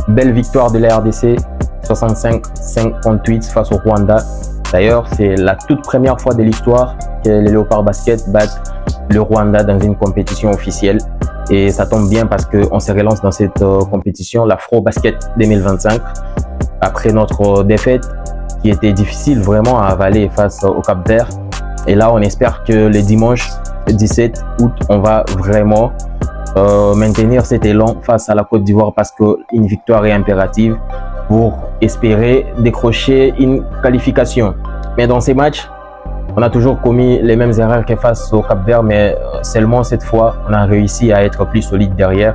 Belle victoire de la RDC, 65-58 face au Rwanda. D'ailleurs, c'est la toute première fois de l'histoire que les Léopards Basket battent le Rwanda dans une compétition officielle. Et ça tombe bien parce qu'on se relance dans cette compétition, l'Afro Basket 2025, après notre défaite qui était difficile vraiment à avaler face au Cap-Vert. Et là, on espère que le dimanche 17 août, on va vraiment maintenir cet élan face à la Côte d'Ivoire parce qu'une victoire est impérative pour espérer décrocher une qualification. Mais dans ces matchs, on a toujours commis les mêmes erreurs que face au Cap-Vert, mais seulement cette fois, on a réussi à être plus solide derrière.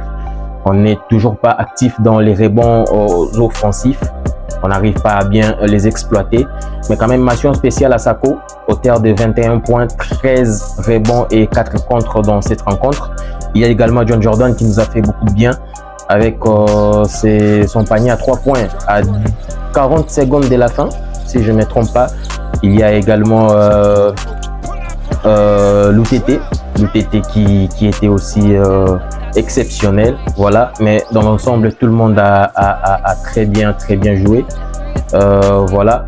On n'est toujours pas actif dans les rebonds offensifs. On n'arrive pas à bien les exploiter. Mais quand même, mention spéciale à Sako, auteur de 21 points, 13 rebonds et 4 contres dans cette rencontre. Il y a également John Jordan qui nous a fait beaucoup de bien avec son panier à 3 points à 40 secondes de la fin, si je ne me trompe pas. Il y a également l'UTT qui était aussi exceptionnel. Voilà, mais dans l'ensemble, tout le monde a très bien joué. Voilà.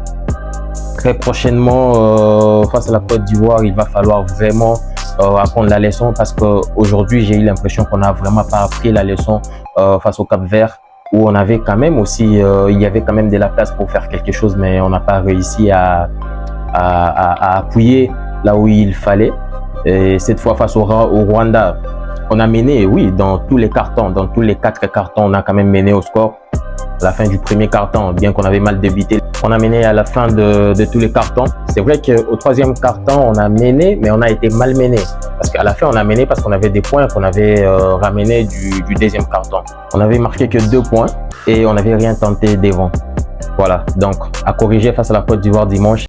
Très prochainement, face à la Côte d'Ivoire, il va falloir vraiment apprendre la leçon parce qu'aujourd'hui, j'ai eu l'impression qu'on n'a vraiment pas appris la leçon face au Cap-Vert où on avait quand même aussi, il y avait quand même de la place pour faire quelque chose, mais on n'a pas réussi à appuyer là où il fallait. Et cette fois, face au Rwanda, on a mené, oui, dans tous les cartons, dans tous les 4 cartons, on a quand même mené au score. À la fin du premier carton, bien qu'on avait mal débuté, on a mené à la fin de tous les cartons. C'est vrai qu'au 3e carton, on a mené, mais on a été mal mené. Parce qu'à la fin, on a mené parce qu'on avait des points qu'on avait ramenés du 2e carton. On avait marqué que 2 points et on n'avait rien tenté devant. Voilà, donc à corriger face à la Côte d'Ivoire dimanche.